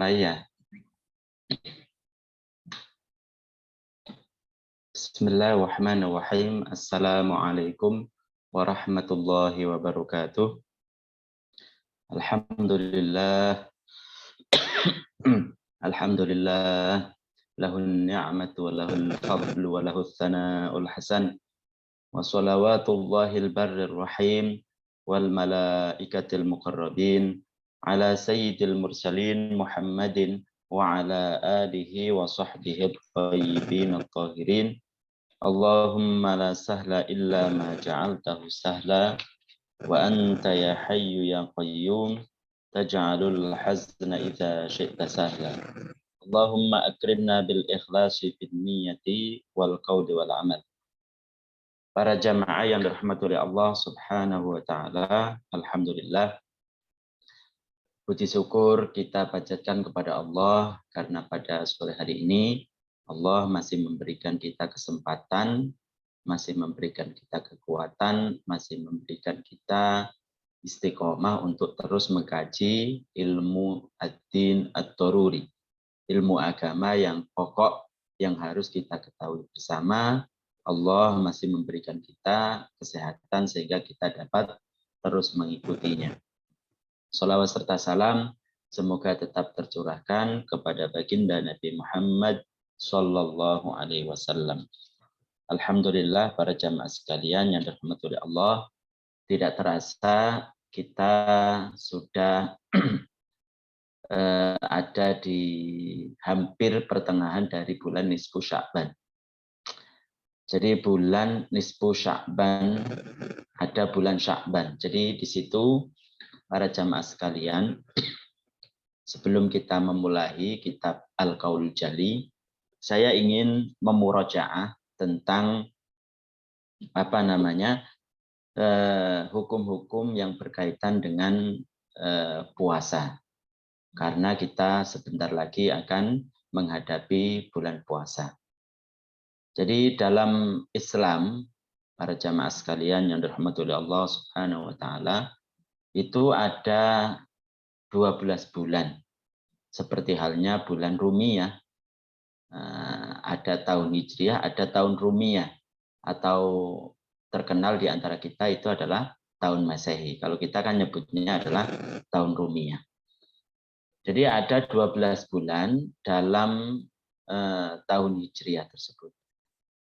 Mulai ya. Bismillahirrahmanirrahim. Assalamualaikum warahmatullahi wabarakatuh. Alhamdulillah. Alhamdulillah. Lahun ni'matu wa lahul fadlu wa lahul thana'ul hasan. Wa salawatullahil barrir rahim. Wal malaikatil muqarrabin. Ala sayyidil mursalin Muhammadin. Wa ala alihi wa sahbihi at-tayyibin at-tahirin. Allahumma la sahla illa ma ja'altahu sahla wa anta ya hayyu ya qayyum taj'alul hazna idza syi'ta sahla. Allahumma akrimna bil ikhlasi fid niyyati wal qawli wal amal. Para jamaah yang dirahmati oleh Allah Subhanahu wa taala, alhamdulillah. Puji syukur kita panjatkan kepada Allah karena pada sore hari ini Allah masih memberikan kita kesempatan, masih memberikan kita kekuatan, masih memberikan kita istiqomah untuk terus mengkaji ilmu ad-din ad-daruri, ilmu agama yang pokok yang harus kita ketahui bersama. Allah masih memberikan kita kesehatan sehingga kita dapat terus mengikutinya. Shalawat serta salam semoga tetap tercurahkan kepada baginda Nabi Muhammad Sallallahu Alaihi Wasallam. Alhamdulillah para jamaah sekalian yang dirahmati oleh Allah, tidak terasa kita sudah ada di hampir pertengahan dari bulan Nisfu Sya'ban. Jadi bulan Nisfu Sya'ban, ada bulan Sya'ban. Jadi di situ para jamaah sekalian, sebelum kita memulai kitab Al-Qaul Jali, saya ingin memurajaah tentang hukum-hukum yang berkaitan dengan puasa. Karena kita sebentar lagi akan menghadapi bulan puasa. Jadi dalam Islam, para jamaah sekalian yang dirahmati oleh Allah Subhanahu wa taala, itu ada 12 bulan. Seperti halnya bulan Rumiyah. Ada tahun Hijriah, ada tahun Rumiyah. Atau terkenal di antara kita itu adalah tahun Masehi. Kalau kita kan nyebutnya adalah tahun Rumiyah. Jadi ada 12 bulan dalam tahun Hijriah tersebut.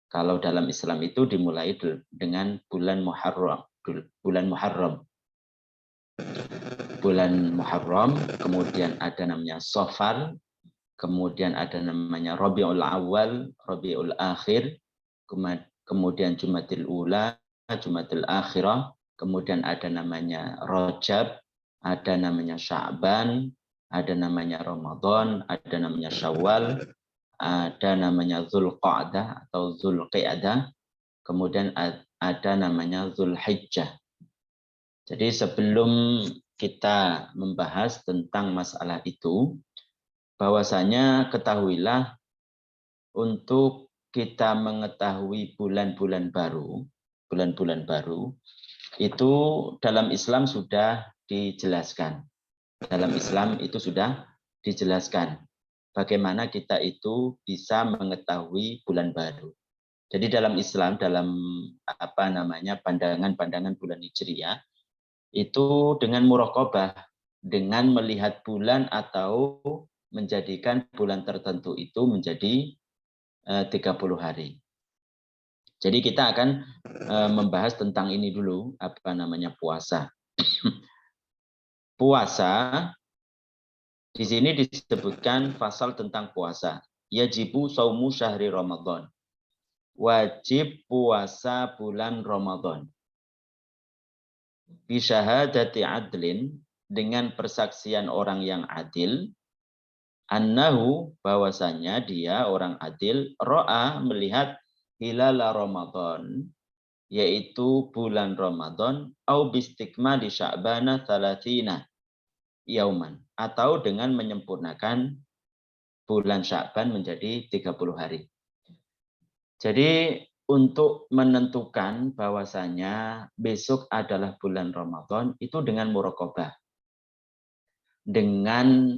Kalau dalam Islam itu dimulai dengan bulan Muharram. Bulan Muharram, kemudian ada namanya Safar, kemudian ada namanya Rabiul Awal, Rabiul Akhir, kemudian Jumadil Ula, Jumadil Akhirah, kemudian ada namanya Rajab, ada namanya Sya'ban, ada namanya Ramadan, ada namanya Syawal, ada namanya Dzulqa'dah atau Dzulqi'dah, kemudian ada namanya Dzulhijjah. Jadi sebelum kita membahas tentang masalah itu, bahwasanya ketahuilah untuk kita mengetahui bulan-bulan baru, itu dalam Islam sudah dijelaskan. Dalam Islam itu sudah dijelaskan bagaimana kita itu bisa mengetahui bulan baru. Jadi dalam Islam, dalam pandangan-pandangan bulan Hijriah, itu dengan muraqabah, dengan melihat bulan atau menjadikan bulan tertentu itu menjadi 30 hari. Jadi kita akan membahas tentang ini dulu, puasa. Puasa, di sini disebutkan pasal tentang puasa. Yajibu saumu syahri Ramadan. Wajib puasa bulan Ramadan. Bisyahadati adlin, dengan persaksian orang yang adil, annahu, bahwasanya dia orang adil, ro'a, melihat hilal Ramadan, yaitu bulan Ramadan, au bistikmali sya'bana thalathina yauman, atau dengan menyempurnakan bulan Sya'ban menjadi 30 hari. Jadi untuk menentukan bahwasanya besok adalah bulan Ramadan itu dengan muraqabah. Dengan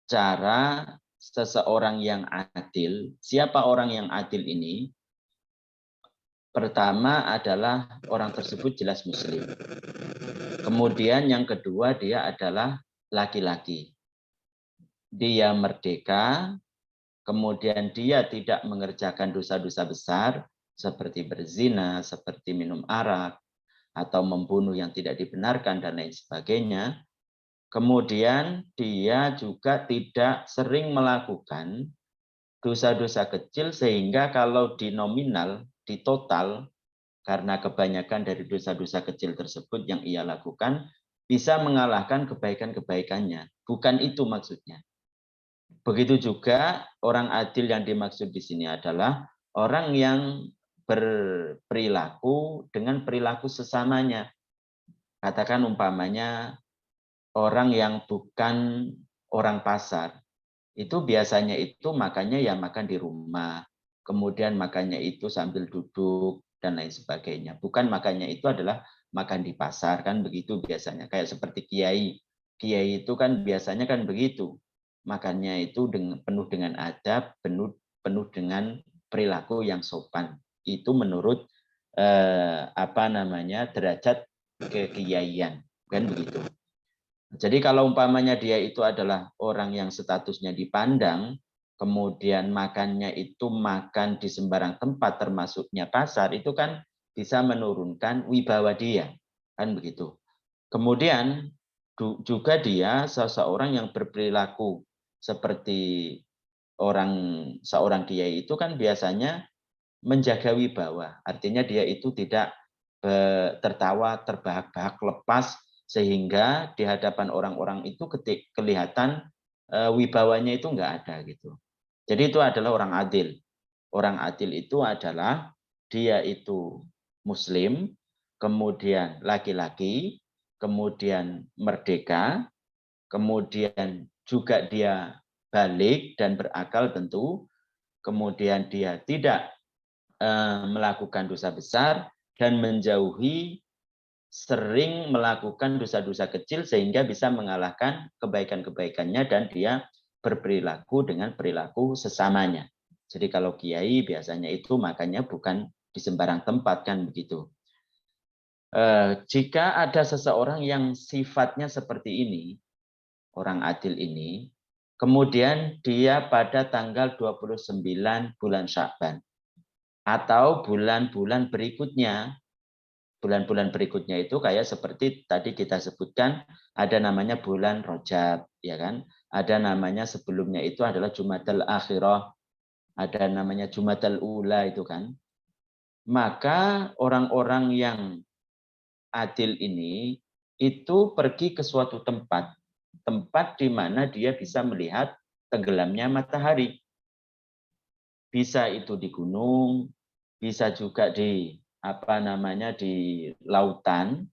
cara seseorang yang adil. Siapa orang yang adil ini? Pertama adalah orang tersebut jelas muslim. Kemudian yang kedua dia adalah laki-laki. Dia merdeka, kemudian dia tidak mengerjakan dosa-dosa besar seperti berzina, seperti minum arak, atau membunuh yang tidak dibenarkan dan lain sebagainya. Kemudian dia juga tidak sering melakukan dosa-dosa kecil sehingga kalau di nominal, di total, karena kebanyakan dari dosa-dosa kecil tersebut yang ia lakukan bisa mengalahkan kebaikan-kebaikannya. Bukan itu maksudnya. Begitu juga orang adil yang dimaksud di sini adalah orang yang berperilaku dengan perilaku sesamanya. Katakan umpamanya orang yang bukan orang pasar. Itu biasanya itu makannya ya makan di rumah. Kemudian makannya itu sambil duduk dan lain sebagainya. Bukan makannya itu adalah makan di pasar kan begitu biasanya. Kayak seperti kiai. Kiai itu kan biasanya kan begitu. Makannya itu penuh dengan adab, penuh dengan perilaku yang sopan. Itu menurut derajat kekiaian kan begitu. Jadi kalau umpamanya dia itu adalah orang yang statusnya dipandang, kemudian makannya itu makan di sembarang tempat termasuknya pasar, itu kan bisa menurunkan wibawa dia, kan begitu. Kemudian juga dia seseorang yang berperilaku seperti seorang kiai itu kan biasanya menjaga wibawa, artinya dia itu tidak tertawa terbahak-bahak lepas sehingga di hadapan orang-orang itu kelihatan wibawanya itu enggak ada gitu. Jadi itu adalah orang adil. Orang adil itu adalah dia itu muslim, kemudian laki-laki, kemudian merdeka, kemudian juga dia balik dan berakal tentu, kemudian dia tidak melakukan dosa besar dan menjauhi sering melakukan dosa-dosa kecil sehingga bisa mengalahkan kebaikan-kebaikannya dan dia berperilaku dengan perilaku sesamanya. Jadi kalau kiai biasanya itu makannya bukan di sembarang tempat kan begitu. Jika ada seseorang yang sifatnya seperti ini, orang adil ini, kemudian dia pada tanggal 29 bulan Sya'ban atau bulan-bulan berikutnya. Bulan-bulan berikutnya itu kayak seperti tadi kita sebutkan ada namanya bulan Rajab, ya kan? Ada namanya sebelumnya itu adalah Jumadal Akhirah, ada namanya Jumadal Ula itu kan. Maka orang-orang yang adil ini itu pergi ke suatu tempat di mana dia bisa melihat tenggelamnya matahari. Bisa itu di gunung, bisa juga di di lautan,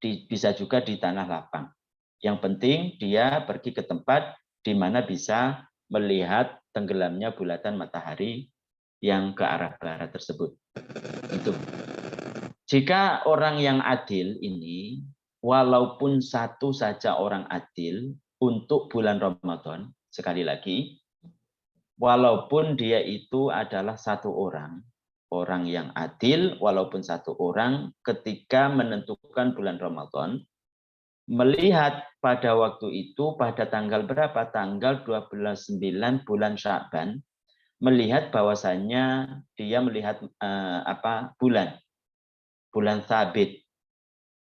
bisa juga di tanah lapang. Yang penting dia pergi ke tempat di mana bisa melihat tenggelamnya bulatan matahari yang ke arah barat tersebut. Itu. Jika orang yang adil ini, walaupun satu saja orang adil untuk bulan Ramadan, sekali lagi, walaupun dia itu adalah satu orang yang adil, walaupun satu orang ketika menentukan bulan Ramadan, melihat pada waktu itu, pada tanggal berapa? Tanggal 29 bulan Sya'ban, melihat bahwasannya dia melihat bulan sabit.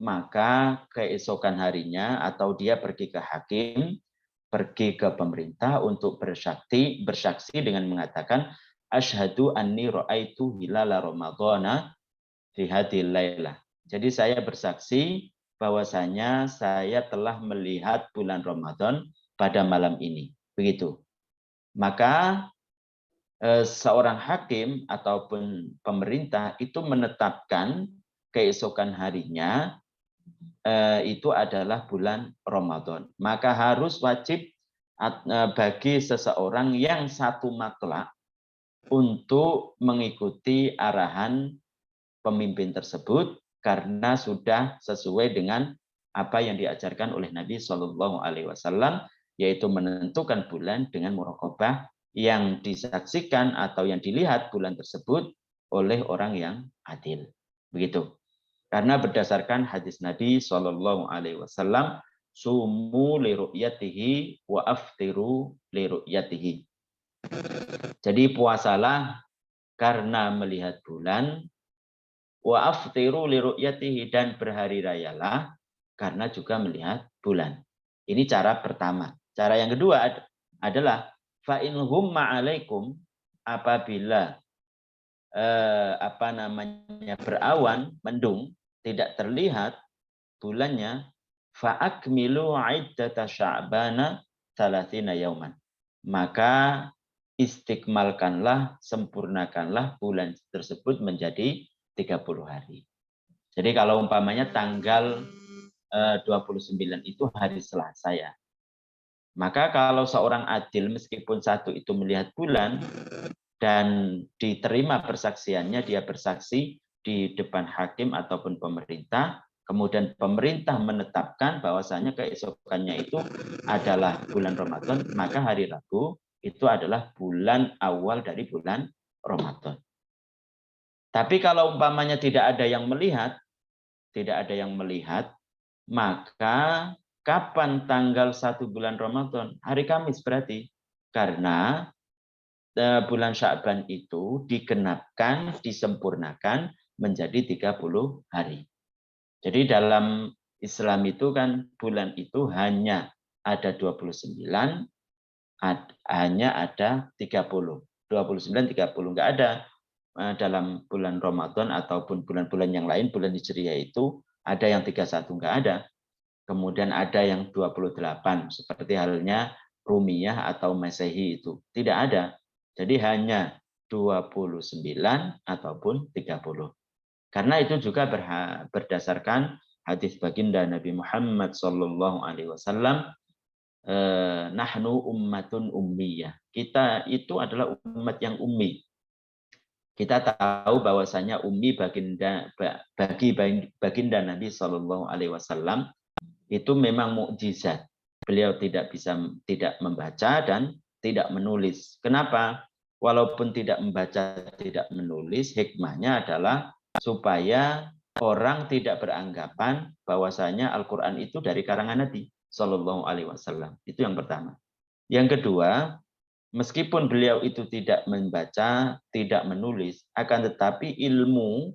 Maka keesokan harinya atau dia pergi ke hakim, pergi ke pemerintah untuk bersaksi dengan mengatakan asyhadu anni ra'aitu hilala ramadhana fi hadhil lailah. Jadi saya bersaksi bahwasanya saya telah melihat bulan Ramadan pada malam ini. Begitu. Maka seorang hakim ataupun pemerintah itu menetapkan keesokan harinya itu adalah bulan Ramadan. Maka harus wajib bagi seseorang yang satu matlak untuk mengikuti arahan pemimpin tersebut karena sudah sesuai dengan apa yang diajarkan oleh Nabi Shallallahu Alaihi Wasallam yaitu menentukan bulan dengan muraqabah yang disaksikan atau yang dilihat bulan tersebut oleh orang yang adil. Begitu. Karena berdasarkan hadis Nabi Shallallahu Alaihi Wasallam, sumu li ru'yatihi wa aftiru li ru'yatihi. Jadi puasalah karena melihat bulan, wa aftiru li ru'yatihi, dan berhari rayalah karena juga melihat bulan. Ini cara pertama. Cara yang kedua adalah fa in humma alaikum, apabila berawan, mendung, tidak terlihat bulannya, fa akmilu iddata sya'bana 30 yauman. Maka istiqmalkanlah, sempurnakanlah bulan tersebut menjadi 30 hari. Jadi kalau umpamanya tanggal 29 itu hari Selasa ya. Maka kalau seorang adil meskipun satu itu melihat bulan dan diterima persaksiannya, dia bersaksi di depan hakim ataupun pemerintah, kemudian pemerintah menetapkan bahwasanya keesokannya itu adalah bulan Ramadan, maka hari Rabu itu adalah bulan awal dari bulan Ramadan. Tapi kalau umpamanya tidak ada yang melihat, maka kapan tanggal 1 bulan Ramadan? Hari Kamis berarti. Karena bulan Sya'ban itu digenapkan, disempurnakan menjadi 30 hari. Jadi dalam Islam itu kan bulan itu hanya ada 29, hanya ada 30. 29, 30. Enggak ada dalam bulan Ramadan ataupun bulan-bulan yang lain, bulan Hijriah itu ada yang 31, enggak ada. Kemudian ada yang 28, seperti halnya Rumiyah atau Masehi itu. Tidak ada. Jadi hanya 29 ataupun 30. Karena itu juga berdasarkan hadis baginda Nabi Muhammad sallallahu alaihi wasallam, nahnu ummatun ummiyah. Kita itu adalah umat yang ummi. Kita tahu bahwasanya ummi bagi baginda Nabi sallallahu alaihi wasallam itu memang mukjizat. Beliau tidak membaca dan tidak menulis. Kenapa? Walaupun tidak membaca, tidak menulis, hikmahnya adalah supaya orang tidak beranggapan bahwasanya Al-Quran itu dari karangan Nabi Shallallahu Alaihi Wasallam. Itu yang pertama. Yang kedua, meskipun beliau itu tidak membaca, tidak menulis, akan tetapi ilmu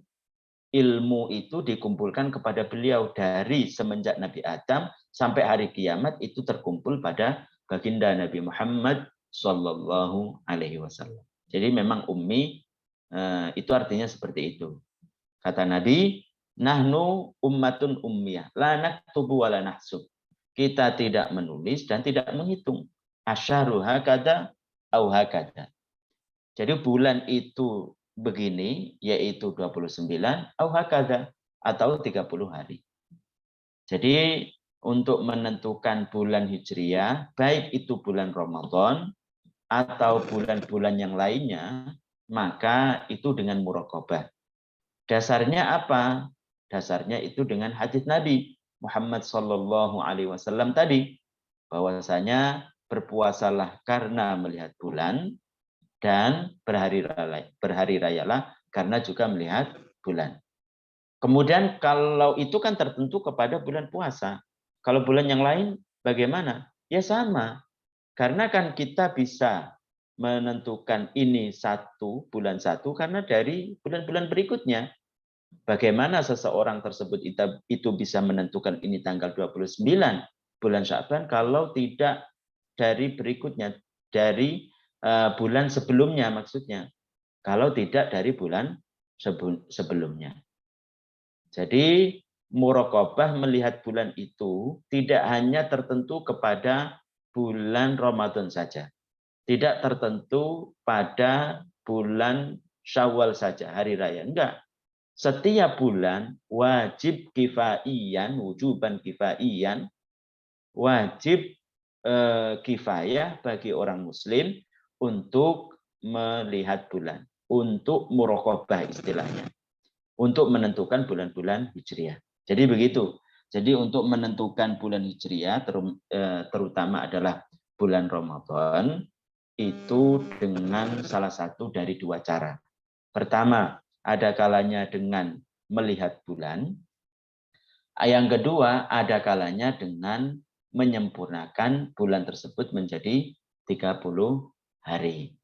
itu dikumpulkan kepada beliau dari semenjak Nabi Adam sampai hari kiamat, itu terkumpul pada baginda Nabi Muhammad Sallallahu Alaihi Wasallam. Jadi memang ummi itu artinya seperti itu. Kata Nabi, nahnu ummatun ummiyah, la naktubu wa la nahsub. Kita tidak menulis dan tidak menghitung. Asyaru hakada au hakada. Jadi bulan itu begini, yaitu 29 au hakada, atau 30 hari. Jadi untuk menentukan bulan Hijriah, baik itu bulan Ramadan atau bulan-bulan yang lainnya, maka itu dengan muraqabah. Dasarnya apa? Dasarnya itu dengan hadis Nabi Muhammad Sallallahu Alaihi Wasallam tadi, bahwasanya berpuasalah karena melihat bulan, dan berhari rayalah karena juga melihat bulan. Kemudian kalau itu kan tertentu kepada bulan puasa. Kalau bulan yang lain bagaimana? Ya sama. Karena kan kita bisa menentukan ini bulan satu karena dari bulan-bulan berikutnya. Bagaimana seseorang tersebut itu bisa menentukan ini tanggal 29 bulan Sya'ban kalau tidak dari berikutnya, dari bulan sebelumnya maksudnya. Kalau tidak dari bulan sebelumnya. Jadi muraqabah melihat bulan itu tidak hanya tertentu kepada bulan Ramadan saja. Tidak tertentu pada bulan Syawal saja, hari raya. Enggak. Setiap bulan wajib kifaiyan, wujuban kifaiyan, wajib kifayah bagi orang muslim untuk melihat bulan, untuk muraqabah istilahnya, untuk menentukan bulan-bulan Hijriah. Jadi begitu. Jadi untuk menentukan bulan Hijriah terutama adalah bulan Ramadan itu dengan salah satu dari dua cara. Pertama, ada kalanya dengan melihat bulan. Yang kedua, ada kalanya dengan menyempurnakan bulan tersebut menjadi 30 hari.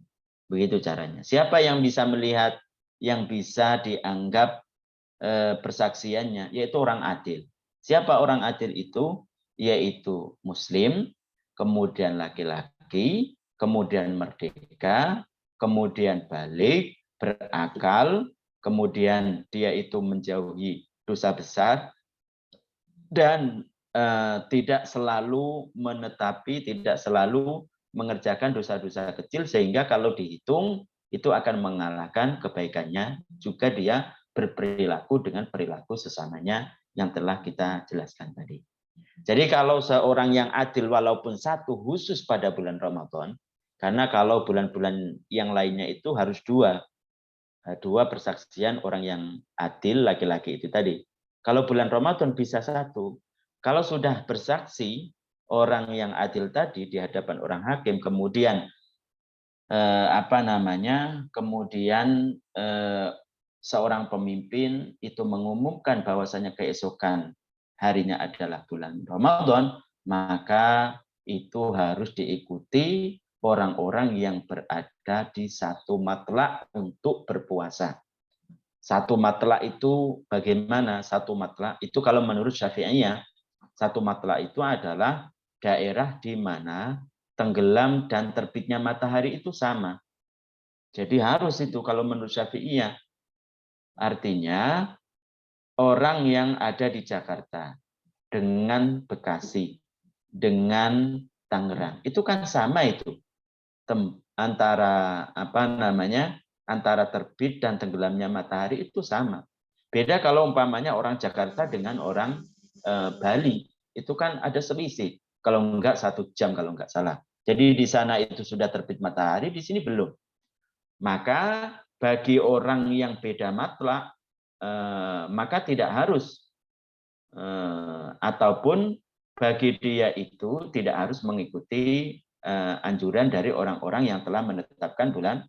Begitu caranya. Siapa yang bisa melihat, yang bisa dianggap persaksiannya, yaitu orang adil. Siapa orang adil itu? Yaitu muslim, kemudian laki-laki, kemudian merdeka, kemudian balik, berakal, kemudian dia itu menjauhi dosa besar, dan tidak selalu menetapi, tidak selalu mengerjakan dosa-dosa kecil, sehingga kalau dihitung itu akan mengalahkan kebaikannya. Juga dia berperilaku dengan perilaku sesamanya yang telah kita jelaskan tadi. Jadi kalau seorang yang adil walaupun satu khusus pada bulan Ramadan, karena kalau bulan-bulan yang lainnya itu harus dua persaksian orang yang adil laki-laki itu tadi. Kalau bulan Ramadan bisa satu. Kalau sudah bersaksi orang yang adil tadi di hadapan orang hakim, kemudian kemudian seorang pemimpin itu mengumumkan bahwasanya keesokan harinya adalah bulan Ramadan, maka itu harus diikuti orang-orang yang berada di satu matlak untuk berpuasa. Satu matlak itu bagaimana? Satu matlak itu kalau menurut Syafi'iyah, satu matlak itu adalah daerah di mana tenggelam dan terbitnya matahari itu sama. Jadi harus itu kalau menurut Syafi'iyah. Artinya orang yang ada di Jakarta dengan Bekasi, dengan Tangerang, itu kan sama itu. Antara antara terbit dan tenggelamnya matahari itu sama. Beda kalau umpamanya orang Jakarta dengan orang Bali, itu kan ada selisih. Kalau enggak 1 jam kalau enggak salah. Jadi di sana itu sudah terbit matahari, di sini belum. Maka bagi orang yang beda matlak, maka tidak harus ataupun bagi dia itu tidak harus mengikuti anjuran dari orang-orang yang telah menetapkan bulan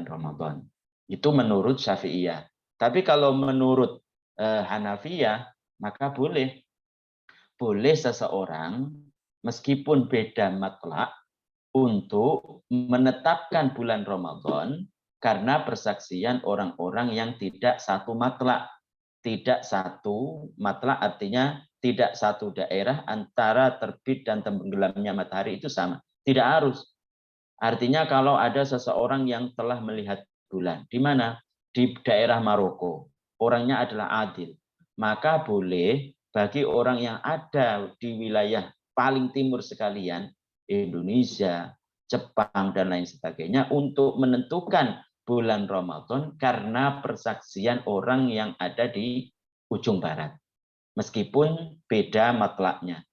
Ramadan. Itu menurut Syafi'iyah. Tapi kalau menurut Hanafiyah, maka boleh seseorang meskipun beda matlak untuk menetapkan bulan Ramadan karena persaksian orang-orang yang tidak satu matlak. Tidak satu matlak artinya tidak satu daerah antara terbit dan tenggelamnya matahari itu sama. Tidak harus. Artinya kalau ada seseorang yang telah melihat bulan, di mana? Di daerah Maroko, orangnya adalah adil. Maka boleh bagi orang yang ada di wilayah paling timur sekalian, Indonesia, Jepang, dan lain sebagainya, untuk menentukan bulan Ramadan karena persaksian orang yang ada di ujung barat. Meskipun beda matlaknya.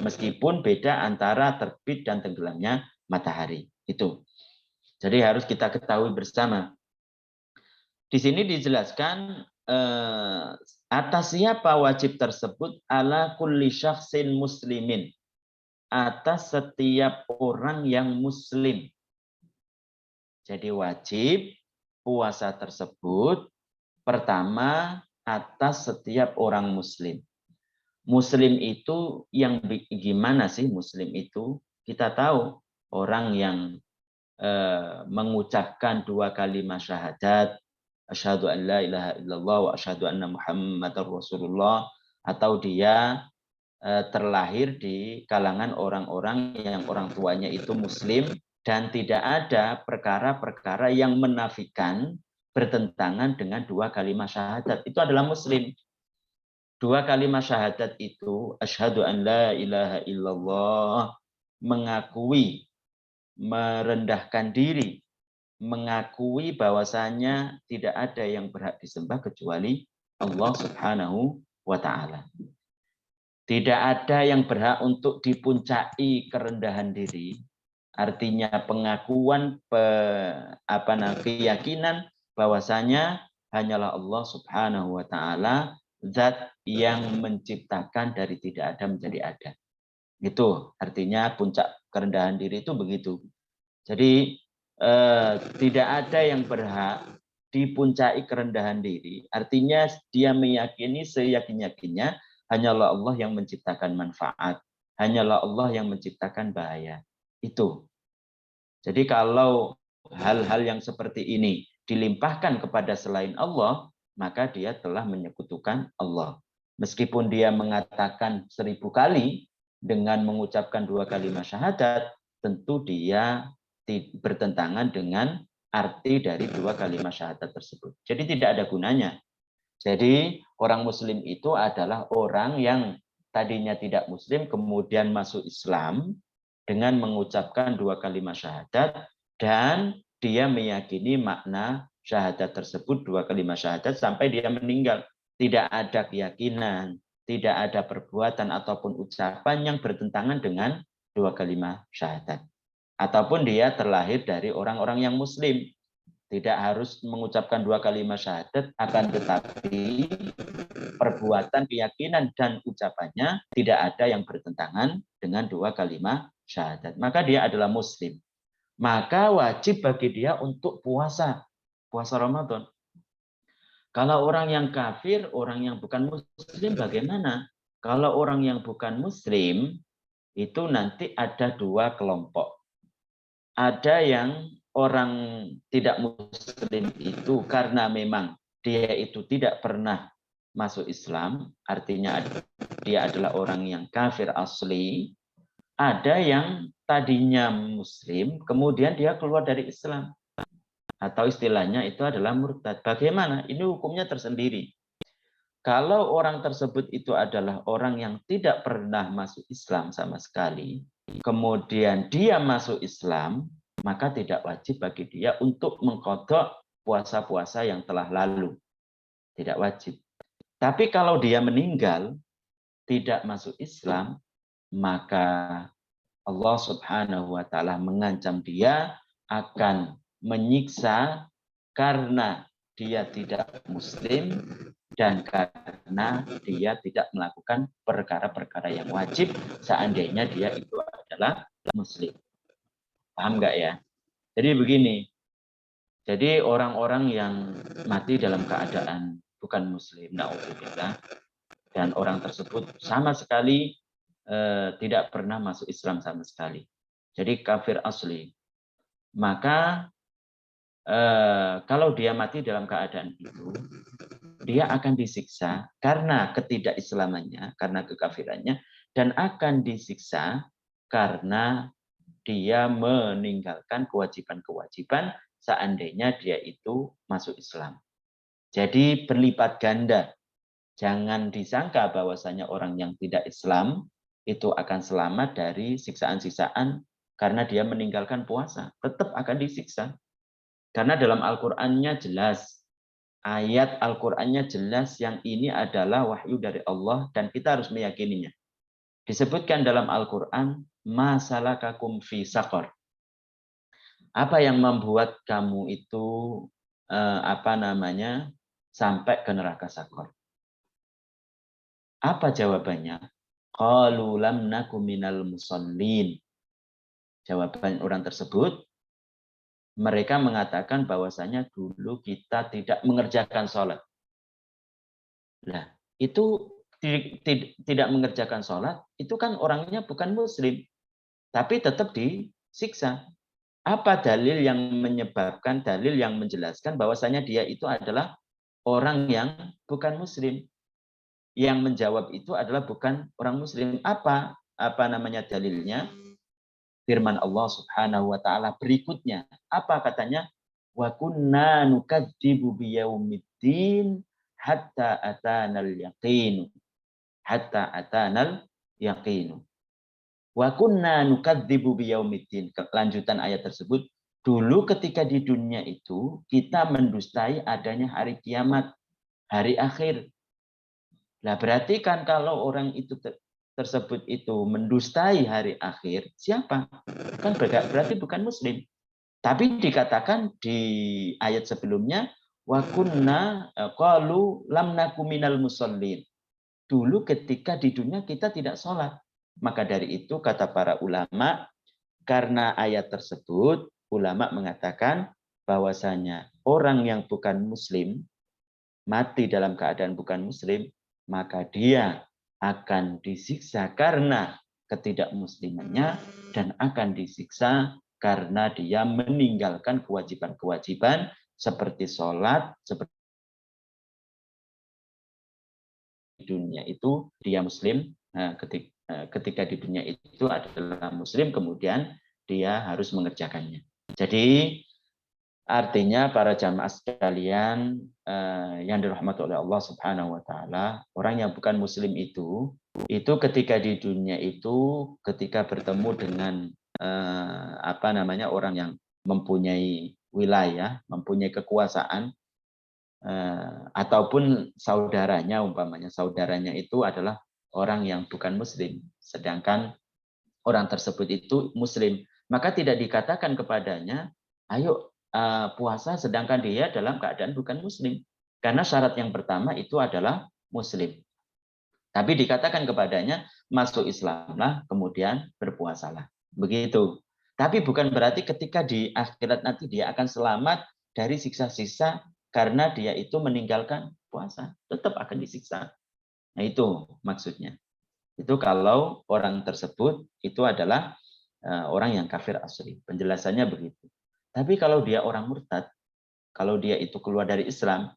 Meskipun beda antara terbit dan tenggelamnya matahari. Itu. Jadi harus kita ketahui bersama. Di sini dijelaskan atas siapa wajib tersebut ala kulli syakhsin muslimin. Atas setiap orang yang muslim. Jadi wajib puasa tersebut pertama atas setiap orang muslim. Muslim itu yang gimana sih muslim itu? Kita tahu orang yang mengucapkan 2 kalimat syahadat, asyhadu an la ilaha illallah wa asyhadu anna muhammadar rasulullah, atau dia terlahir di kalangan orang-orang yang orang tuanya itu muslim dan tidak ada perkara-perkara yang menafikan bertentangan dengan 2 kalimat syahadat. Itu adalah muslim. 2 kalimat syahadat itu asyhadu an la ilaha illallah, mengakui, merendahkan diri, mengakui bahwasanya tidak ada yang berhak disembah kecuali Allah Subhanahu wa taala. Tidak ada yang berhak untuk dipuncai kerendahan diri. Artinya pengakuan keyakinan bahwasanya hanyalah Allah Subhanahu wa taala zat yang menciptakan dari tidak ada menjadi ada. Itu artinya puncak kerendahan diri itu begitu. Jadi tidak ada yang berhak dipuncai kerendahan diri. Artinya dia meyakini seyakin-yakinnya hanyalah Allah yang menciptakan manfaat. Hanyalah Allah yang menciptakan bahaya. Itu. Jadi kalau hal-hal yang seperti ini dilimpahkan kepada selain Allah, maka dia telah menyekutukan Allah. Meskipun dia mengatakan 1000 kali dengan mengucapkan 2 kalimat syahadat, tentu dia bertentangan dengan arti dari 2 kalimat syahadat tersebut. Jadi tidak ada gunanya. Jadi orang muslim itu adalah orang yang tadinya tidak muslim kemudian masuk Islam dengan mengucapkan 2 kalimat syahadat dan dia meyakini makna syahadat tersebut 2 kalimat syahadat sampai dia meninggal. Tidak ada keyakinan, tidak ada perbuatan ataupun ucapan yang bertentangan dengan 2 kalimat syahadat. Ataupun dia terlahir dari orang-orang yang muslim. Tidak harus mengucapkan 2 kalimat syahadat, akan tetapi perbuatan, keyakinan, dan ucapannya tidak ada yang bertentangan dengan 2 kalimat syahadat. Maka dia adalah muslim. Maka wajib bagi dia untuk puasa Ramadan. Kalau orang yang kafir, orang yang bukan muslim bagaimana? Kalau orang yang bukan muslim, itu nanti ada 2 kelompok. Ada yang orang tidak muslim itu karena memang dia itu tidak pernah masuk Islam, artinya dia adalah orang yang kafir asli. Ada yang tadinya muslim, kemudian dia keluar dari Islam. Atau istilahnya itu adalah murtad. Bagaimana? Ini hukumnya tersendiri. Kalau orang tersebut itu adalah orang yang tidak pernah masuk Islam sama sekali, kemudian dia masuk Islam, maka tidak wajib bagi dia untuk mengqadha puasa-puasa yang telah lalu. Tidak wajib. Tapi kalau dia meninggal, tidak masuk Islam, maka Allah Subhanahu wa Ta'ala mengancam dia akan menyiksa karena dia tidak muslim dan karena dia tidak melakukan perkara-perkara yang wajib seandainya dia itu adalah muslim. Paham nggak ya? Jadi begini, jadi orang-orang yang mati dalam keadaan bukan muslim, na'udzubillah, dan orang tersebut sama sekali tidak pernah masuk Islam sama sekali. Jadi kafir asli. Maka kalau dia mati dalam keadaan itu, dia akan disiksa karena ketidakislamannya, karena kekafirannya, dan akan disiksa karena dia meninggalkan kewajiban-kewajiban seandainya dia itu masuk Islam. Jadi berlipat ganda. Jangan disangka bahwasanya orang yang tidak Islam itu akan selamat dari siksaan-siksaan karena dia meninggalkan puasa. Tetap akan disiksa. Karena dalam Al-Qur'annya jelas, ayat Al-Qur'annya jelas yang ini adalah wahyu dari Allah dan kita harus meyakininya. Disebutkan dalam Al-Qur'an, ma salakakum fi saqar. Apa yang membuat kamu itu sampai ke neraka Saqar? Apa jawabannya? Qalu lam naku minal musallin. Jawaban orang tersebut, mereka mengatakan bahwasanya dulu kita tidak mengerjakan sholat. Nah, itu tidak mengerjakan sholat, itu kan orangnya bukan muslim. Tapi tetap disiksa. Apa dalil yang menyebabkan, dalil yang menjelaskan bahwasanya dia itu adalah orang yang bukan muslim? Yang menjawab itu adalah bukan orang muslim. Apa dalilnya? Firman Allah Subhanahu wa Ta'ala berikutnya. Apa katanya? Wa kunna nukadzibu biyaumiddin hatta atanal yaqin. Hatta atanal yaqin. Wa kunna nukadzibu biyaumiddin. Kelanjutan ayat tersebut, dulu ketika di dunia itu kita mendustai adanya hari kiamat, hari akhir. Nah, berarti kan kalau orang itu tersebut itu mendustai hari akhir, siapa? Kan berarti bukan muslim. Tapi dikatakan di ayat sebelumnya, wa kunna qalu lam naku minal musallin. Dulu ketika di dunia kita tidak sholat. Maka dari itu kata para ulama, karena ayat tersebut ulama mengatakan bahwasanya orang yang bukan muslim mati dalam keadaan bukan muslim, maka dia akan disiksa karena ketidakmuslimannya dan akan disiksa karena dia meninggalkan kewajiban-kewajiban seperti sholat, seperti di dunia itu dia muslim, ketika di dunia itu adalah muslim, kemudian dia harus mengerjakannya. Jadi artinya para jamaah sekalian yang dirahmati oleh Allah Subhanahu wa taala, orang yang bukan muslim itu ketika di dunia itu ketika bertemu dengan orang yang mempunyai wilayah, mempunyai kekuasaan ataupun saudaranya, umpamanya saudaranya itu adalah orang yang bukan muslim, sedangkan orang tersebut itu muslim, maka tidak dikatakan kepadanya ayo puasa sedangkan dia dalam keadaan bukan muslim, karena syarat yang pertama itu adalah muslim. Tapi dikatakan kepadanya masuk Islamlah kemudian berpuasalah, begitu. Tapi bukan berarti ketika di akhirat nanti dia akan selamat dari siksa-siksa karena dia itu meninggalkan puasa, tetap akan disiksa. Nah itu maksudnya. Itu kalau orang tersebut itu adalah orang yang kafir asli. Penjelasannya begitu. Tapi kalau dia orang murtad, kalau dia itu keluar dari Islam,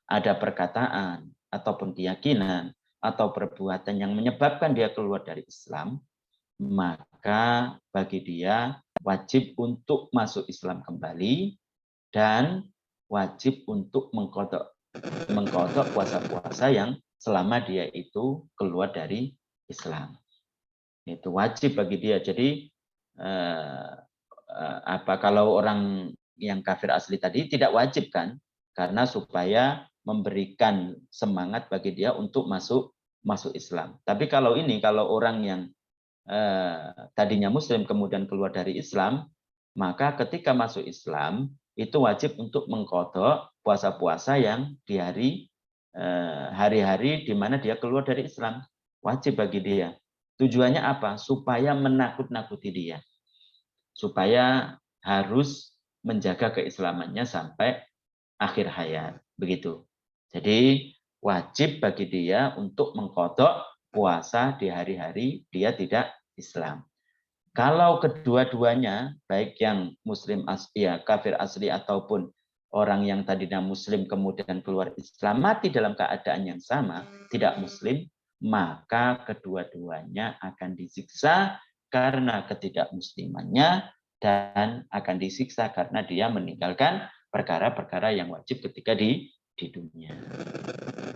ada perkataan ataupun keyakinan atau perbuatan yang menyebabkan dia keluar dari Islam, maka bagi dia wajib untuk masuk Islam kembali dan wajib untuk mengkodok puasa-puasa yang selama dia itu keluar dari Islam. Itu wajib bagi dia. Jadi kalau orang yang kafir asli tadi tidak wajib kan, karena supaya memberikan semangat bagi dia untuk masuk Islam. Tapi kalau orang yang tadinya muslim kemudian keluar dari Islam, maka ketika masuk Islam itu wajib untuk mengqadha puasa-puasa yang di hari-hari di mana dia keluar dari Islam. Wajib bagi dia. Tujuannya apa? Supaya menakut-nakuti dia. Supaya harus menjaga keislamannya sampai akhir hayat. Begitu. Jadi wajib bagi dia untuk mengqadha puasa di hari-hari dia tidak Islam. Kalau kedua-duanya, baik yang muslim asli, kafir asli ataupun orang yang tadinya muslim kemudian keluar Islam, mati dalam keadaan yang sama, tidak muslim, maka kedua-duanya akan disiksa karena ketidakmuslimannya dan akan disiksa karena dia meninggalkan perkara-perkara yang wajib ketika di dunia.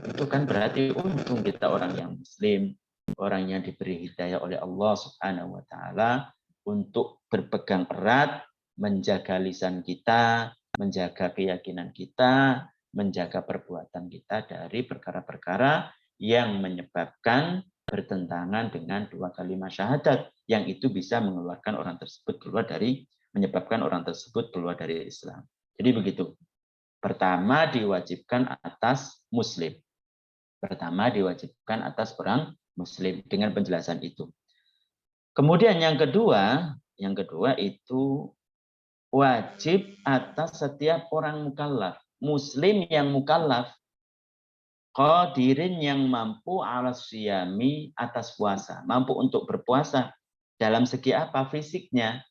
Itu kan berarti untung kita orang yang muslim, orang yang diberi hidayah oleh Allah Subhanahu wa taala untuk berpegang erat, menjaga lisan kita, menjaga keyakinan kita, menjaga perbuatan kita dari perkara-perkara yang menyebabkan bertentangan dengan dua kalimat syahadat, yang itu bisa menyebabkan orang tersebut keluar dari Islam. Jadi begitu. Pertama diwajibkan atas muslim. Pertama diwajibkan atas orang muslim dengan penjelasan itu. Kemudian yang kedua itu wajib atas setiap orang mukallaf. Muslim yang mukallaf, qadirin yang mampu alas siyami atas puasa. Mampu untuk berpuasa dalam segi apa? Fisiknya.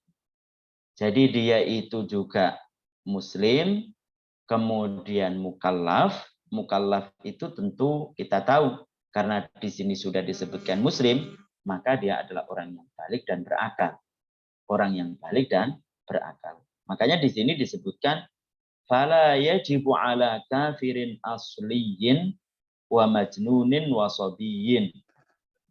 Jadi dia itu juga muslim, kemudian mukallaf. Mukallaf itu tentu kita tahu karena di sini sudah disebutkan muslim, maka dia adalah orang yang balik dan berakal. Orang yang balik dan berakal. Makanya di sini disebutkan fala yajibu ala kafirin asliyin wa majnunin wa sabiyyin.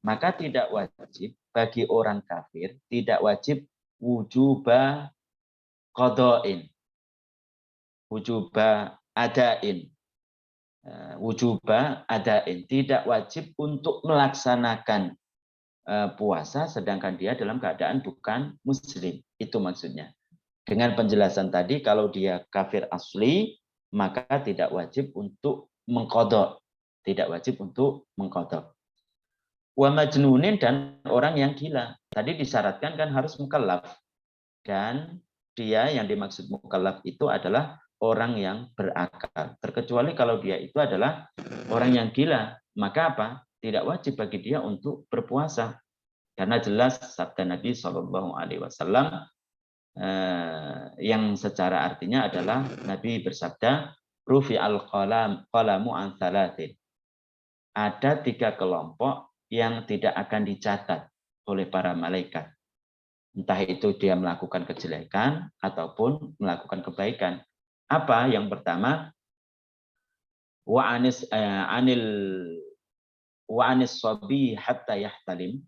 Maka tidak wajib bagi orang kafir, tidak wajib wujuba qada'in. Wujuba adain. Wujuba adain. Tidak wajib untuk melaksanakan puasa sedangkan dia dalam keadaan bukan muslim. Itu maksudnya. Dengan penjelasan tadi, kalau dia kafir asli, maka tidak wajib untuk mengqadha. Tidak wajib untuk mengqadha. Wa majnunin dan orang yang gila. Tadi disyaratkan kan harus mukallaf. dan dia yang dimaksud mukallaf itu adalah orang yang berakal. Terkecuali kalau dia itu adalah orang yang gila, maka apa? Tidak wajib bagi dia untuk berpuasa. Karena jelas sabda Nabi Shallallahu Alaihi Wasallam yang secara artinya adalah Nabi bersabda, "Rufi al-qalamu an thalathin." Ada 3 kelompok yang tidak akan dicatat oleh para malaikat. Entah itu dia melakukan kejelekan ataupun melakukan kebaikan. Apa? Yang pertama, wa anis sabi hatta yahtalim.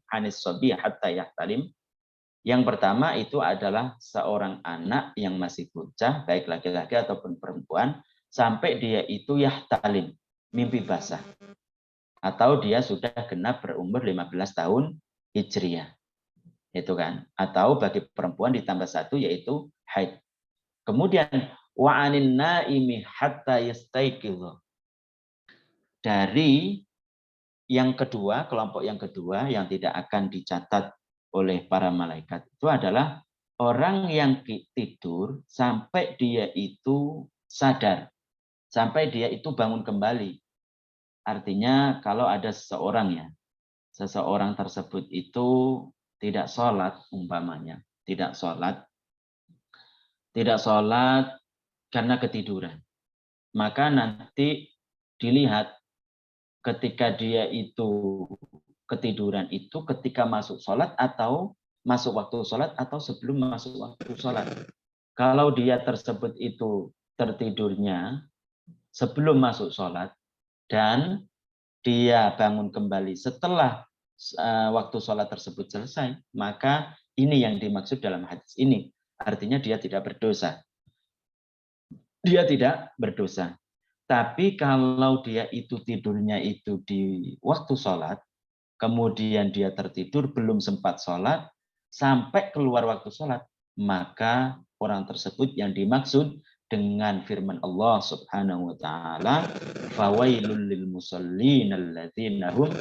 Yang pertama itu adalah seorang anak yang masih bocah, baik laki-laki ataupun perempuan, sampai dia itu yahtalim, mimpi basah. Atau dia sudah genap berumur 15 tahun Hijriah. Itu kan. Atau bagi perempuan ditambah 1 yaitu haid. Kemudian wa'anin naimi hatta yastaiqidh. Dari yang kedua, kelompok yang kedua yang tidak akan dicatat oleh para malaikat itu adalah orang yang tidur sampai dia itu sadar, sampai dia itu bangun kembali. Artinya kalau ada seseorang tersebut itu tidak sholat umpamanya, tidak sholat karena ketiduran, maka nanti dilihat ketika dia itu ketiduran itu ketika masuk sholat atau masuk waktu sholat atau sebelum masuk waktu sholat. Kalau dia tersebut itu tertidurnya sebelum masuk sholat dan dia bangun kembali setelah waktu sholat tersebut selesai, maka ini yang dimaksud dalam hadis ini. Artinya dia tidak berdosa. Dia tidak berdosa. Tapi kalau dia itu tidurnya itu di waktu sholat, kemudian dia tertidur belum sempat sholat, sampai keluar waktu sholat, maka orang tersebut yang dimaksud dengan firman Allah Subhanahu wa taala, fawailul lil musallin alladzina hum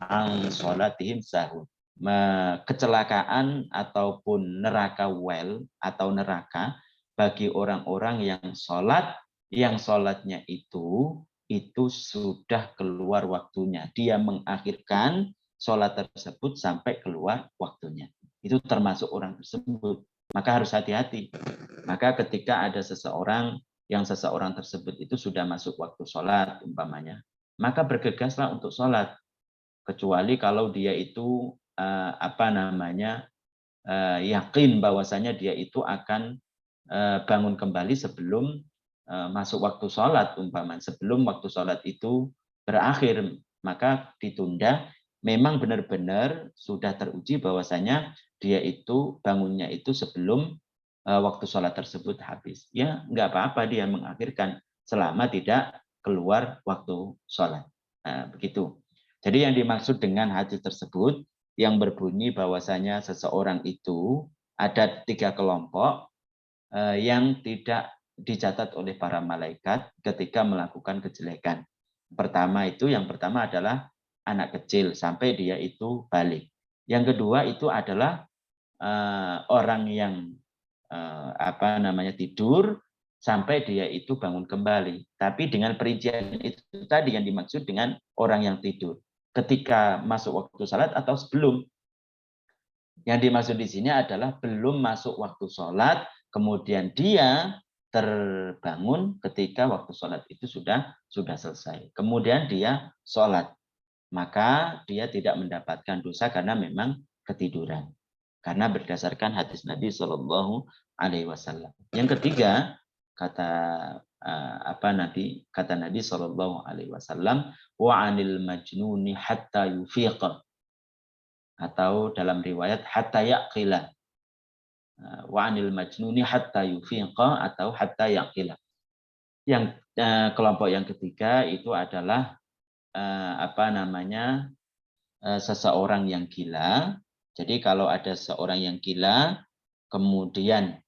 an sholatihim sahun. Kecelakaan ataupun neraka atau neraka bagi orang-orang yang sholatnya itu sudah keluar waktunya. Dia mengakhirkan sholat tersebut sampai keluar waktunya. Itu termasuk orang tersebut. Maka harus hati-hati. Maka ketika ada seseorang tersebut itu sudah masuk waktu sholat umpamanya, maka bergegaslah untuk sholat. Kecuali kalau dia itu yakin bahwasanya dia itu akan bangun kembali sebelum masuk waktu sholat umpamanya, sebelum waktu sholat itu berakhir, maka ditunda. Memang benar-benar sudah teruji bahwasanya dia itu bangunnya itu sebelum waktu sholat tersebut habis. Ya nggak apa-apa dia mengakhirkan selama tidak keluar waktu sholat. Nah, begitu. Jadi yang dimaksud dengan hadis tersebut yang berbunyi bahwasanya seseorang itu ada 3 kelompok yang tidak dicatat oleh para malaikat ketika melakukan kejelekan. Yang pertama adalah anak kecil sampai dia itu balik. Yang kedua itu adalah orang yang tidur sampai dia itu bangun kembali. Tapi dengan perincian itu tadi yang dimaksud dengan orang yang tidur. Ketika masuk waktu salat atau sebelum. Yang dimaksud di sini adalah belum masuk waktu sholat, kemudian dia terbangun ketika waktu sholat itu sudah selesai. Kemudian dia sholat, maka dia tidak mendapatkan dosa karena memang ketiduran. Karena berdasarkan hadis Nabi Shallallahu Alaihi Wasallam. Yang ketiga, kata Nabi Shallallahu Alaihi Wasallam, wa anil majnuni hatta yufiqa. Atau dalam riwayat hatta yaqila, wa anil majnuni hatta yufiqa atau hatta yaqila. Yang kelompok yang ketiga itu adalah seseorang yang gila. Jadi kalau ada seorang yang gila kemudian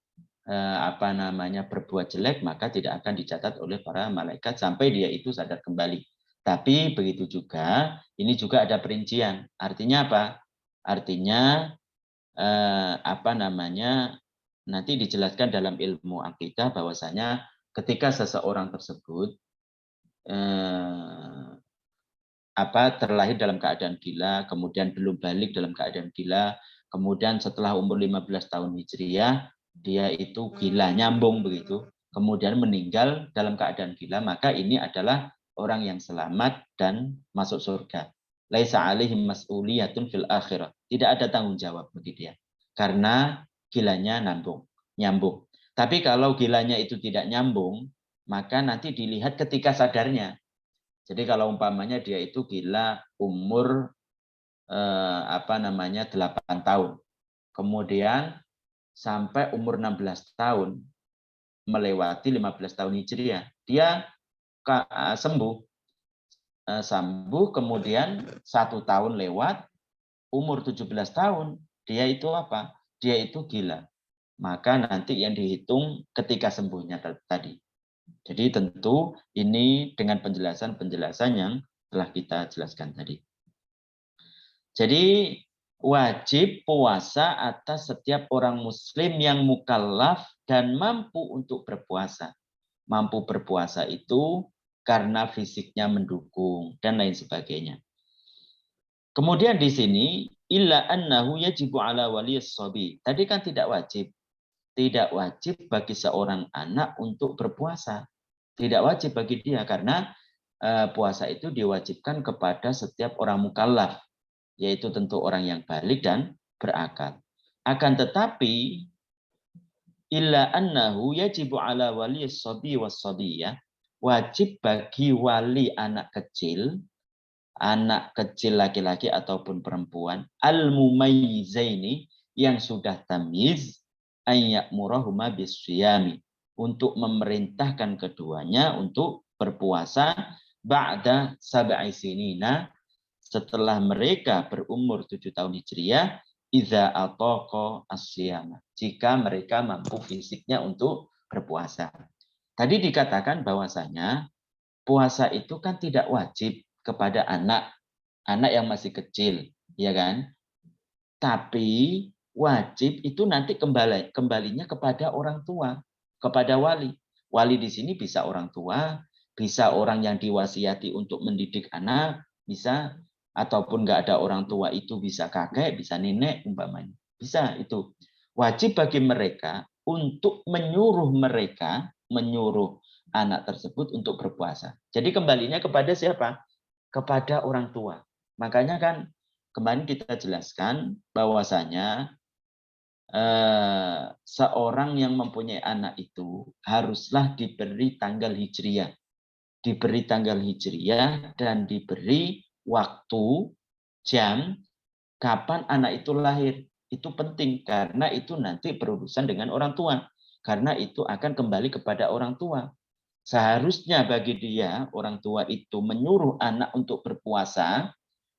berbuat jelek, maka tidak akan dicatat oleh para malaikat sampai dia itu sadar kembali. Tapi begitu juga, ini juga ada perincian. Artinya apa? Artinya nanti dijelaskan dalam ilmu akidah bahwasanya ketika seseorang tersebut terlahir dalam keadaan gila, kemudian belum balik dalam keadaan gila, kemudian setelah umur 15 tahun Hijriah, dia itu gila, nyambung begitu, kemudian meninggal dalam keadaan gila, maka ini adalah orang yang selamat dan masuk surga. Laisa alaihim mas'uliyatun fil akhirah. Tidak ada tanggung jawab bagi dia. Karena gilanya nyambung. Tapi kalau gilanya itu tidak nyambung, maka nanti dilihat ketika sadarnya. Jadi kalau umpamanya dia itu gila umur 8 tahun. Kemudian sampai umur 16 tahun melewati 15 tahun Hijriah, dia sembuh. Kemudian 1 tahun lewat, umur 17 tahun, dia itu apa? Dia itu gila. Maka nanti yang dihitung ketika sembuhnya tadi. Jadi tentu ini dengan penjelasan-penjelasan yang telah kita jelaskan tadi. Jadi wajib puasa atas setiap orang muslim yang mukallaf dan mampu untuk berpuasa. Mampu berpuasa itu karena fisiknya mendukung dan lain sebagainya. Kemudian di sini illa annahu yajibu ala waliyis shabi. Tadi kan tidak wajib. Tidak wajib bagi seorang anak untuk berpuasa. Tidak wajib bagi dia karena puasa itu diwajibkan kepada setiap orang mukallaf, yaitu tentu orang yang balik dan berakal. Akan tetapi illa annahu yajibu ala waliyis shabi was sabiyah, wajib bagi wali anak kecil laki-laki ataupun perempuan, al-mumayyizaini yang sudah tamyiz, ayya'murahuma bisyami, untuk memerintahkan keduanya untuk berpuasa ba'da sab'i sinina, setelah mereka berumur 7 tahun Hijriah, idza ataqa as-siyama, jika mereka mampu fisiknya untuk berpuasa. Tadi dikatakan bahwasanya puasa itu kan tidak wajib kepada anak yang masih kecil, ya kan? Tapi wajib itu nanti kembalinya kepada orang tua, kepada wali. Wali di sini bisa orang tua, bisa orang yang diwasiati untuk mendidik anak, bisa, ataupun nggak ada orang tua itu bisa kakek, bisa nenek umpamanya. Bisa itu. Wajib bagi mereka untuk menyuruh anak tersebut untuk berpuasa. Jadi kembalinya kepada siapa? Kepada orang tua. Makanya kan kemarin kita jelaskan bahwasanya seorang yang mempunyai anak itu haruslah diberi tanggal hijriah. Diberi tanggal hijriah dan diberi waktu, jam, kapan anak itu lahir. Itu penting karena itu nanti berurusan dengan orang tua. Karena itu akan kembali kepada orang tua. Seharusnya bagi dia, orang tua itu menyuruh anak untuk berpuasa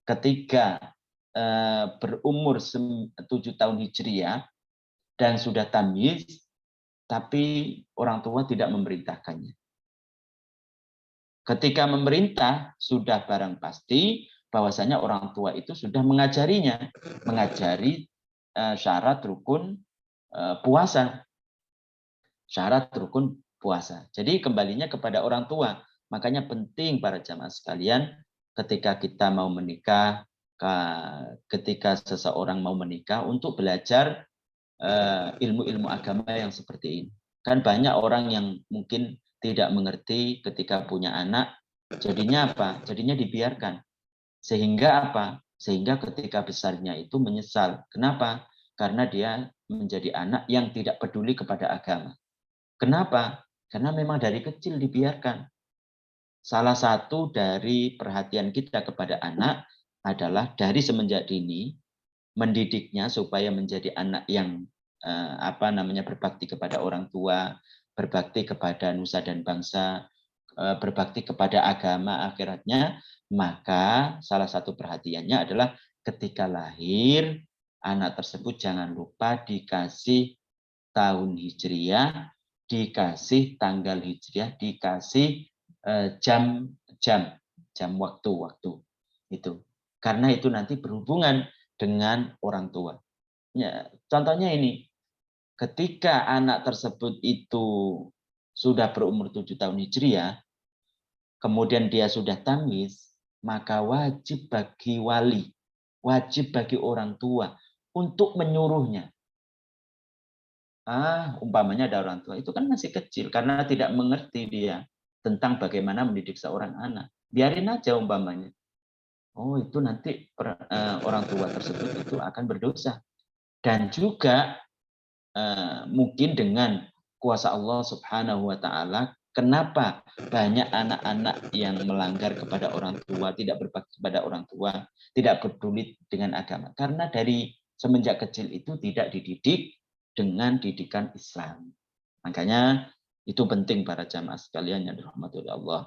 ketika berumur 7 tahun Hijriah dan sudah tamyiz, tapi orang tua tidak memerintahkannya. Ketika memerintah, sudah barang pasti bahwasanya orang tua itu sudah mengajarinya, mengajari syarat rukun puasa. Syarat rukun puasa. Jadi kembalinya kepada orang tua. Makanya penting para jamaah sekalian ketika kita mau menikah, ketika seseorang mau menikah untuk belajar ilmu-ilmu agama yang seperti ini. Kan banyak orang yang mungkin tidak mengerti ketika punya anak, jadinya apa? Jadinya dibiarkan. Sehingga apa? Sehingga ketika besarnya itu menyesal. Kenapa? Karena dia menjadi anak yang tidak peduli kepada agama. Kenapa? Karena memang dari kecil dibiarkan. Salah satu dari perhatian kita kepada anak adalah dari semenjak dini mendidiknya supaya menjadi anak yang berbakti kepada orang tua, berbakti kepada nusa dan bangsa, berbakti kepada agama akhiratnya, maka salah satu perhatiannya adalah ketika lahir anak tersebut jangan lupa dikasih tahun hijriah, dikasih tanggal hijriah, dikasih jam waktu itu. Karena itu nanti berhubungan dengan orang tua. Ya, contohnya ini, ketika anak tersebut itu sudah berumur 7 tahun Hijriah, kemudian dia sudah tamyiz, maka wajib bagi wali, wajib bagi orang tua untuk menyuruhnya. Umpamanya ada orang tua itu kan masih kecil karena tidak mengerti dia tentang bagaimana mendidik seorang anak. Biarin aja umpamanya. Oh, itu nanti orang tua tersebut itu akan berdosa. Dan juga mungkin dengan kuasa Allah Subhanahu wa taala, kenapa banyak anak-anak yang melanggar kepada orang tua, tidak berbakti kepada orang tua, tidak peduli dengan agama? Karena dari semenjak kecil itu tidak dididik dengan didikan Islam. Makanya itu penting para jamaah sekalian yang dirahmati oleh Allah.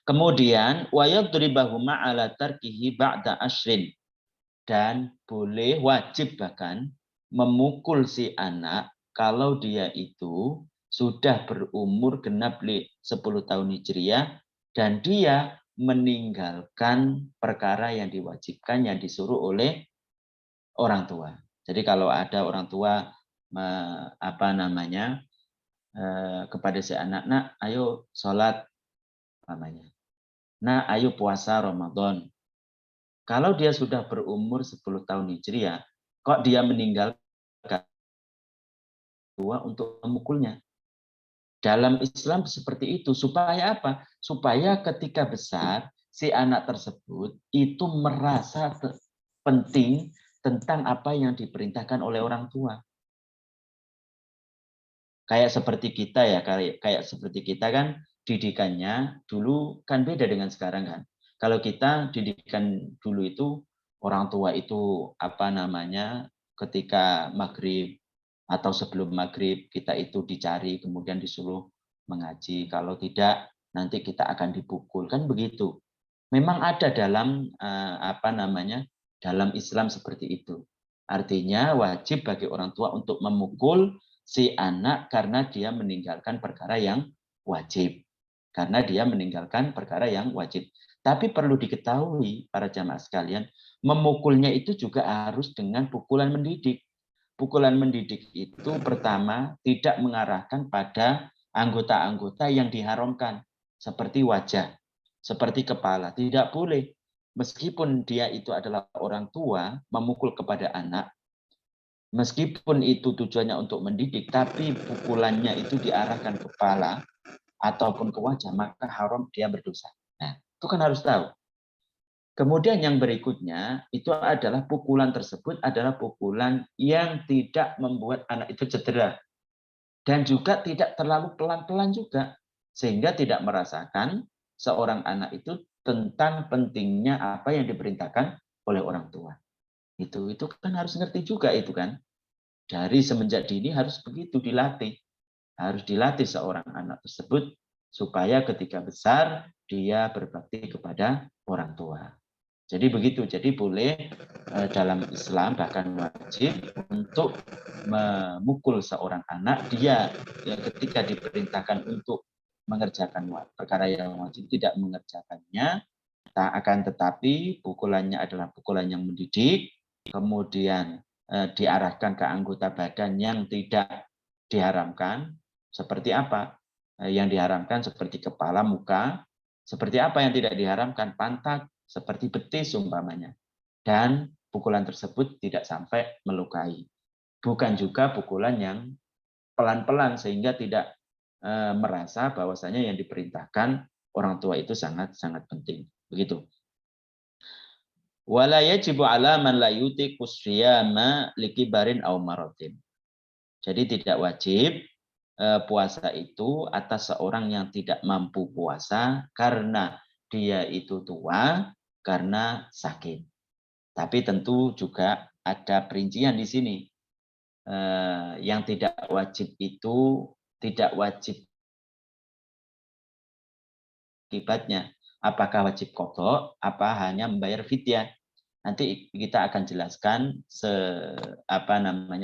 Kemudian wayadribahuma ala tarkihi ba'da ashrin, dan boleh wajib bahkan memukul si anak kalau dia itu sudah berumur genap 10 tahun Hijriah dan dia meninggalkan perkara yang diwajibkan, yang disuruh oleh orang tua. Jadi kalau ada orang tua kepada si anak, nak ayo sholat namanya, nah ayo puasa Ramadan. Kalau dia sudah berumur 10 tahun Hijriah, kok dia meninggalkan tua untuk memukulnya? Dalam Islam seperti itu. Supaya apa? Supaya ketika besar, si anak tersebut itu merasa penting tentang apa yang diperintahkan oleh orang tua. Kayak seperti kita ya, kayak seperti kita kan didikannya dulu kan beda dengan sekarang kan. Kalau kita didikan dulu itu orang tua itu ketika maghrib atau sebelum maghrib kita itu dicari kemudian disuruh mengaji. Kalau tidak nanti kita akan dipukul kan begitu. Memang ada dalam dalam Islam seperti itu. Artinya wajib bagi orang tua untuk memukul si anak karena dia meninggalkan perkara yang wajib. Karena dia meninggalkan perkara yang wajib. Tapi perlu diketahui para jamaah sekalian, memukulnya itu juga harus dengan pukulan mendidik. Pukulan mendidik itu pertama tidak mengarahkan pada anggota-anggota yang diharamkan. Seperti wajah, seperti kepala. Tidak boleh. Meskipun dia itu adalah orang tua, memukul kepada anak, meskipun itu tujuannya untuk mendidik, tapi pukulannya itu diarahkan ke kepala ataupun ke wajah, maka haram dia berdosa. Nah, itu kan harus tahu. Kemudian yang berikutnya, itu adalah pukulan tersebut adalah pukulan yang tidak membuat anak itu cedera. Dan juga tidak terlalu pelan-pelan juga. Sehingga tidak merasakan seorang anak itu tentang pentingnya apa yang diperintahkan oleh orang tua. Itu kan harus ngerti juga itu kan. Dari semenjak dini harus begitu dilatih. Harus dilatih seorang anak tersebut supaya ketika besar dia berbakti kepada orang tua. Jadi begitu. Jadi boleh dalam Islam bahkan wajib untuk memukul seorang anak dia ketika diperintahkan untuk mengerjakan perkara yang wajib tidak mengerjakannya. Akan tetapi pukulannya adalah pukulan yang mendidik, kemudian diarahkan ke anggota badan yang tidak diharamkan. Seperti apa? Yang diharamkan seperti kepala, muka. Seperti apa yang tidak diharamkan? Pantat, seperti betis umpamanya. Dan pukulan tersebut tidak sampai melukai. Bukan juga pukulan yang pelan-pelan sehingga tidak merasa bahwasanya yang diperintahkan orang tua itu sangat-sangat penting. Begitu. Wala yajibu ala man la yutiqu syiyama likibarin aw maratin. Jadi tidak wajib puasa itu atas seorang yang tidak mampu puasa karena dia itu tua, karena sakit. Tapi tentu juga ada perincian di sini. Yang tidak wajib itu tidak wajib akibatnya. Apakah wajib qadha, apa hanya membayar fidyah. Nanti kita akan jelaskan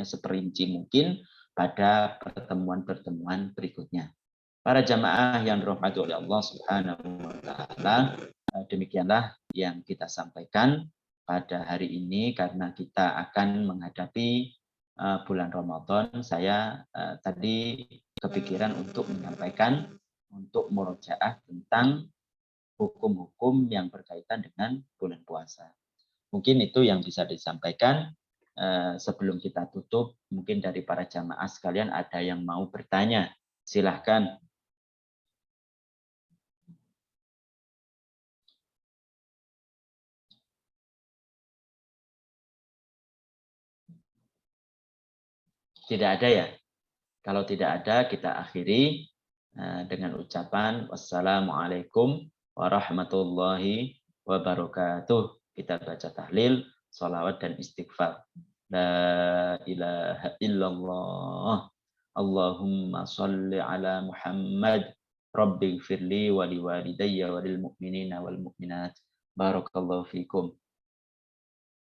seperinci mungkin pada pertemuan-pertemuan berikutnya. Para jamaah yang dirahmati oleh Allah Subhanahu wa taala, demikianlah yang kita sampaikan pada hari ini karena kita akan menghadapi bulan Ramadan, saya tadi kepikiran untuk menyampaikan, untuk murojaah tentang hukum-hukum yang berkaitan dengan bulan puasa. Mungkin itu yang bisa disampaikan. Sebelum kita tutup, mungkin dari para jamaah sekalian ada yang mau bertanya. Silahkan. Tidak ada ya? Kalau tidak ada, kita akhiri dengan ucapan wassalamualaikum warahmatullahi wabarakatuh. Kita baca tahlil, sholawat dan istighfar. La ilaha illallah. Allahumma salli ala Muhammad. Rabbi firli wa liwalidayya wa lil mu'minina wal mu'minat. Barakallahu fikum.